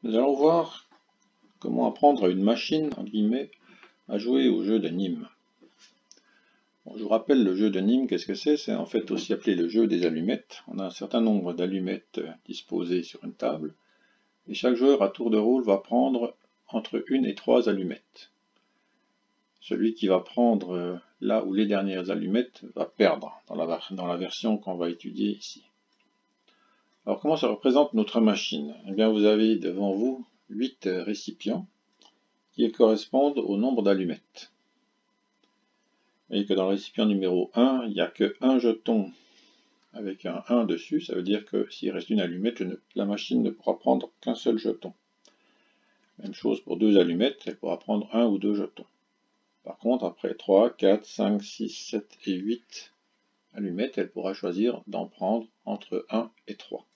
Nous allons voir comment apprendre à une machine, entre guillemets, à jouer au jeu de Nîmes. Bon, je vous rappelle le jeu de Nîmes, qu'est-ce que c'est? C'est en fait aussi appelé le jeu des allumettes. On a un certain nombre d'allumettes disposées sur une table, et chaque joueur à tour de rôle va prendre entre 1 et 3 allumettes. Celui qui va prendre là où les dernières allumettes va perdre dans la version qu'on va étudier ici. Alors comment se représente notre machine? Eh bien vous avez devant vous 8 récipients qui correspondent au nombre d'allumettes. Vous voyez que dans le récipient numéro 1, il n'y a qu'un jeton avec un 1 dessus, ça veut dire que s'il reste une allumette, la machine ne pourra prendre qu'un seul jeton. Même chose pour 2 allumettes, elle pourra prendre 1 ou 2 jetons. Par contre, après 3, 4, 5, 6, 7 et 8 allumettes, elle pourra choisir d'en prendre entre 1 et 3.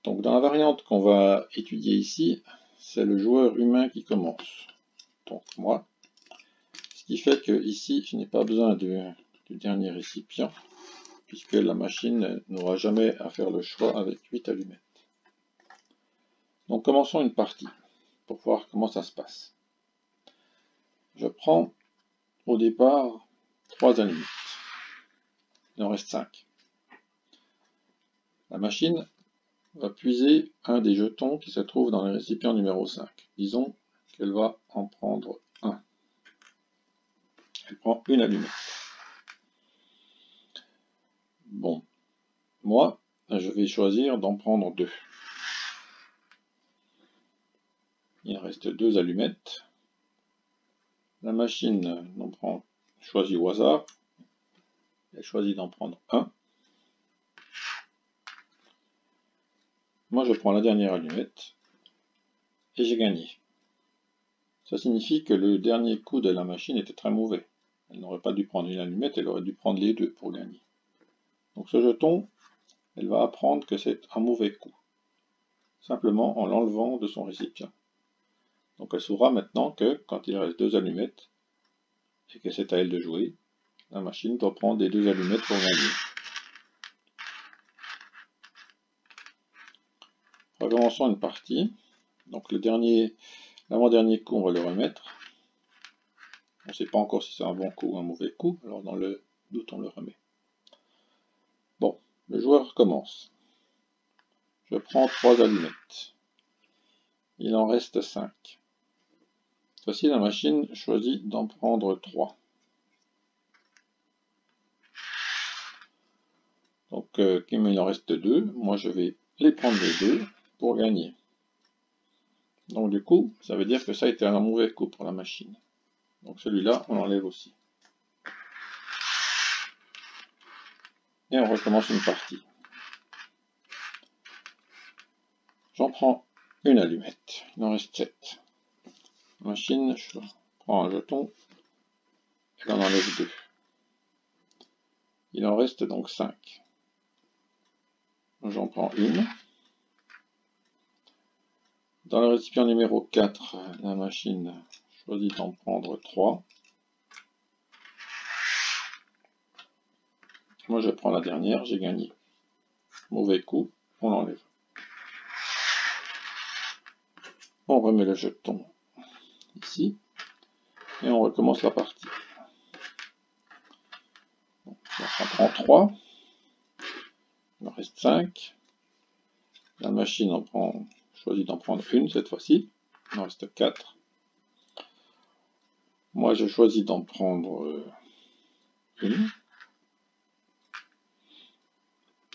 Donc dans la variante qu'on va étudier ici, c'est le joueur humain qui commence. Donc moi. Ce qui fait que ici, je n'ai pas besoin du dernier récipient, puisque la machine n'aura jamais à faire le choix avec 8 allumettes. Donc commençons une partie, pour voir comment ça se passe. Je prends au départ 3 allumettes. Il en reste 5. La machine va puiser un des jetons qui se trouve dans le récipient numéro 5. Disons qu'elle va en prendre un. Elle prend une allumette. Bon, moi, je vais choisir d'en prendre 2. Il reste 2 allumettes. La machine choisit au hasard. Elle choisit d'en prendre 1. Moi, je prends la dernière allumette et j'ai gagné. Ça signifie que le dernier coup de la machine était très mauvais. Elle n'aurait pas dû prendre une allumette, elle aurait dû prendre les 2 pour gagner. Donc ce jeton, elle va apprendre que c'est un mauvais coup, simplement en l'enlevant de son récipient. Donc elle saura maintenant que quand il reste 2 allumettes, et que c'est à elle de jouer, la machine doit prendre les 2 allumettes pour gagner. Recommençons une partie. Donc l'avant-dernier coup, on va le remettre. On ne sait pas encore si c'est un bon coup ou un mauvais coup, alors dans le doute, on le remet. Bon, le joueur commence. Je prends 3 allumettes. Il en reste 5. Cette fois-ci, la machine choisit d'en prendre 3. Donc, comme il en reste 2, moi je vais les prendre les 2 pour gagner. Donc du coup, ça veut dire que ça a été un mauvais coup pour la machine. Donc celui-là, on l'enlève aussi. Et on recommence une partie. J'en prends une allumette. Il en reste 7. La machine, je prends un jeton. Elle en enlève 2. Il en reste donc 5. J'en prends une. Dans le récipient numéro 4, la machine choisit d'en prendre 3. Moi je prends la dernière, j'ai gagné. Mauvais coup, on l'enlève. On remet le jeton ici et on recommence la partie. Donc, on prend 3. Il en reste 5. La machine choisit d'en prendre une cette fois-ci. Il en reste 4. Moi je choisis d'en prendre une.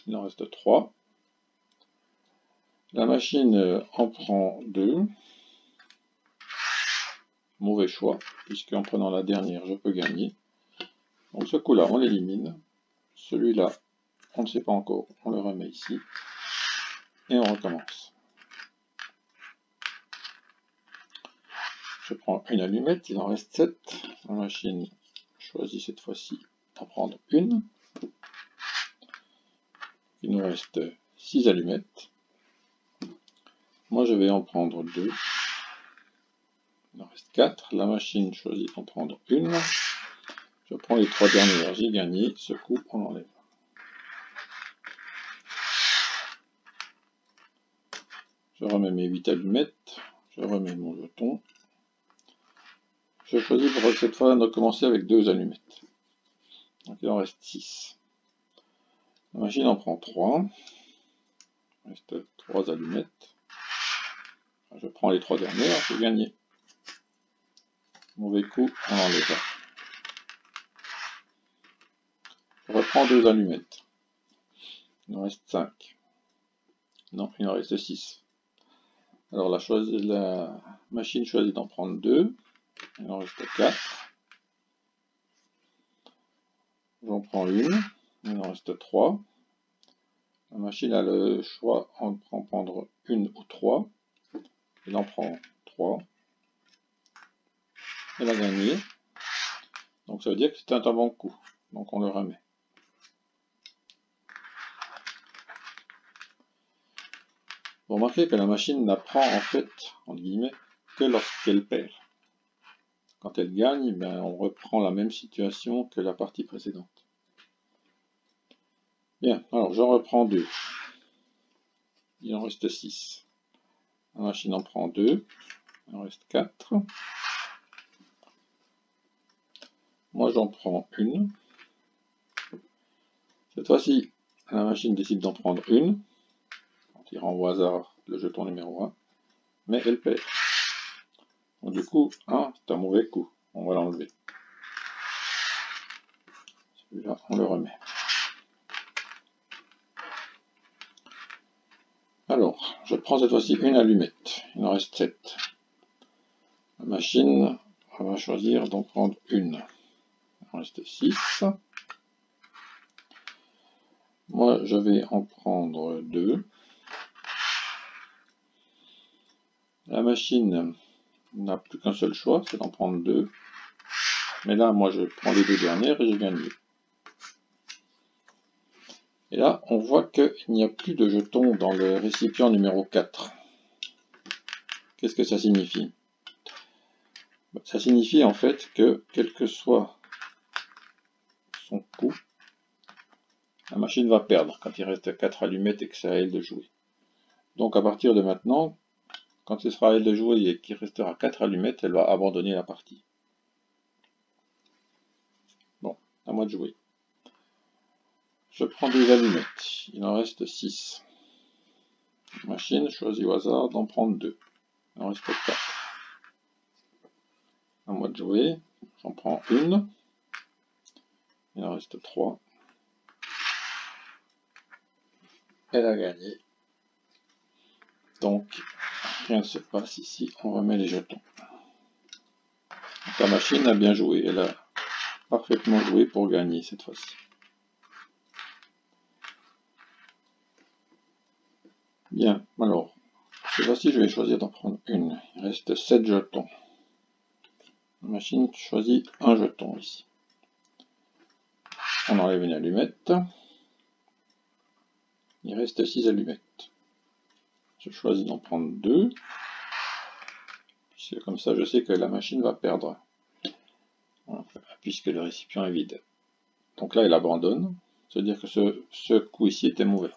Il en reste 3. La machine en prend 2. Mauvais choix, puisqu'en prenant la dernière, je peux gagner. Donc ce coup-là, on l'élimine. Celui-là, on ne sait pas encore. On le remet ici. Et on recommence. Je prends une allumette, il en reste 7. La machine choisit cette fois-ci d'en prendre une. Il nous reste 6 allumettes. Moi, je vais en prendre 2. Il en reste 4. La machine choisit d'en prendre une. Je prends les 3 dernières. J'ai gagné. Ce coup, on l'enlève. Je remets mes 8 allumettes. Je remets mon jeton. Je choisis pour cette fois de commencer avec 2 allumettes. Donc il en reste 6. La machine en prend 3. Il reste 3 allumettes. Je prends les 3 dernières, j'ai gagné. Mauvais coup, on enlève. Je reprends 2 allumettes. Il en reste 5. Non, il en reste 6. Alors la machine choisit d'en prendre 2. Il en reste 4. J'en prends une. Il en reste 3. La machine a le choix entre en prendre une ou 3. Il en prend 3. Elle a gagné. Donc ça veut dire que c'était un bon coup. Donc on le remet. Vous remarquez que la machine n'apprend en fait, entre guillemets, que lorsqu'elle perd. Quand elle gagne, ben, on reprend la même situation que la partie précédente. Bien, alors j'en reprends 2. Il en reste 6. La machine en prend 2. Il en reste 4. Moi j'en prends une. Cette fois-ci, la machine décide d'en prendre une. En tirant au hasard le jeton numéro 1. Mais elle perd. Donc du coup, c'est un mauvais coup. On va l'enlever. Celui-là, on le remet. Alors, je prends cette fois-ci une allumette. Il en reste 7. La machine va choisir d'en prendre une. Il en reste 6. Moi, je vais en prendre 2. La machine n'a plus qu'un seul choix, c'est d'en prendre 2. Mais là, moi, je prends les 2 dernières et j'ai gagné. Et là, on voit qu'il n'y a plus de jetons dans le récipient numéro 4. Qu'est-ce que ça signifie? Ça signifie en fait que, quel que soit son coup, la machine va perdre quand il reste 4 allumettes et que c'est à elle de jouer. Donc à partir de maintenant, quand ce sera à elle de jouer et qu'il restera 4 allumettes, elle va abandonner la partie. Bon, à moi de jouer. Je prends 2 allumettes, il en reste 6. La machine choisit au hasard d'en prendre 2. Il en reste 4. À moi de jouer, j'en prends une. Il en reste 3. Elle a gagné. Donc, rien ne se passe ici, on remet les jetons. Donc, la machine a bien joué, elle a parfaitement joué pour gagner cette fois-ci. Bien, alors, cette fois-ci je vais choisir d'en prendre une. Il reste 7 jetons. La machine choisit un jeton ici. On enlève une allumette. Il reste 6 allumettes. Je choisis d'en prendre 2. Puisque comme ça je sais que la machine va perdre. Puisque le récipient est vide. Donc là elle abandonne. C'est-à-dire que ce coup ici était mauvais.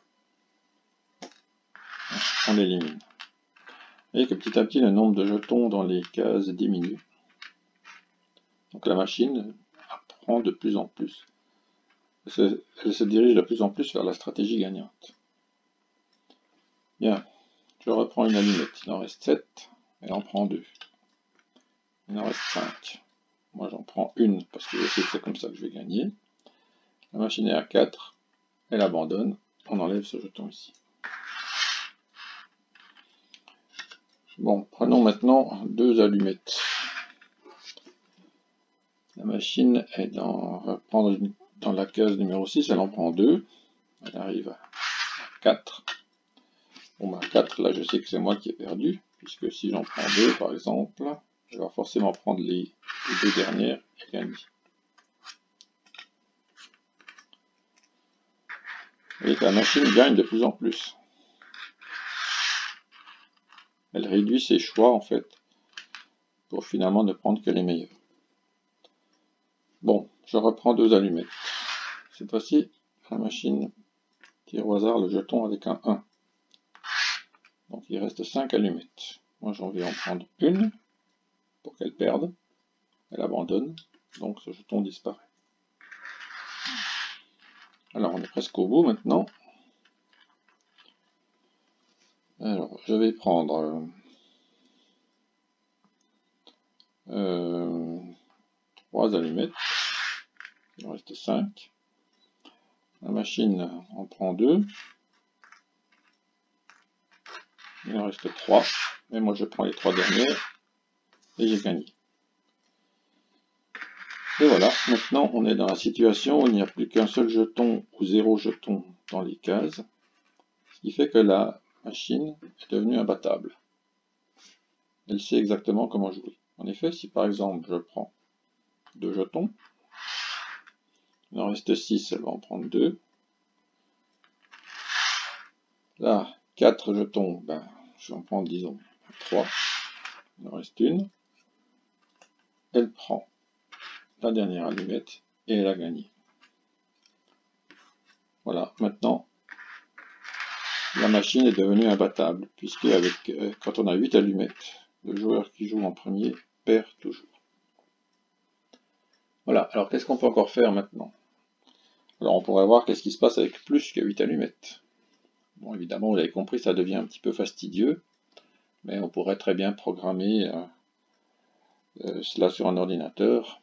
On l'élimine. Vous voyez que petit à petit le nombre de jetons dans les cases diminue. Donc la machine apprend de plus en plus. Elle se dirige de plus en plus vers la stratégie gagnante. Bien, je reprends une allumette. Il en reste 7. Elle en prend 2. Il en reste 5. Moi j'en prends une parce que je sais que c'est comme ça que je vais gagner. La machine est à 4. Elle abandonne. On enlève ce jeton ici. Bon, prenons maintenant 2 allumettes. La machine est va prendre dans la case numéro 6, elle en prend 2. Elle arrive à 4. Bon, bah 4, là je sais que c'est moi qui ai perdu, puisque si j'en prends 2 par exemple, je vais forcément prendre les 2 dernières et gagner. Vous voyez que la machine gagne de plus en plus. Elle réduit ses choix en fait, pour finalement ne prendre que les meilleurs. Bon, je reprends 2 allumettes. Cette fois-ci, la machine tire au hasard le jeton avec un 1. Donc il reste 5 allumettes. Moi j'en vais en prendre une pour qu'elle perde. Elle abandonne. Donc ce jeton disparaît. Alors on est presque au bout maintenant. Alors je vais prendre 3 allumettes. Il en reste 5. La machine en prend 2. Il en reste 3. Et moi je prends les 3 dernières. Et j'ai gagné. Et voilà, maintenant on est dans la situation où il n'y a plus qu'un seul jeton ou 0 jeton dans les cases. Ce qui fait que la machine est devenue imbattable. Elle sait exactement comment jouer. En effet, si par exemple je prends 2 jetons, il en reste 6, elle va en prendre 2. Là, 4 jetons, ben, je vais en prendre, disons, 3. Il en reste une. Elle prend la dernière allumette et elle a gagné. Voilà, maintenant, la machine est devenue imbattable, puisque quand on a 8 allumettes, le joueur qui joue en premier perd toujours. Voilà, alors qu'est-ce qu'on peut encore faire maintenant? Alors on pourrait voir qu'est-ce qui se passe avec plus que 8 allumettes. Bon, évidemment, vous l'avez compris, ça devient un petit peu fastidieux, mais on pourrait très bien programmer cela sur un ordinateur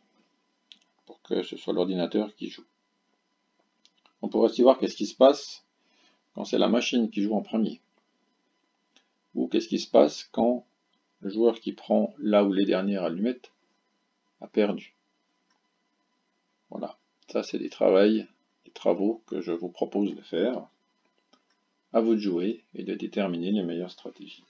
pour que ce soit l'ordinateur qui joue. On pourrait aussi voir qu'est-ce qui se passe quand c'est la machine qui joue en premier. Ou qu'est-ce qui se passe quand le joueur qui prend là où les dernières allumettes a perdu. Voilà, ça c'est des travaux que je vous propose de faire. À vous de jouer et de déterminer les meilleures stratégies.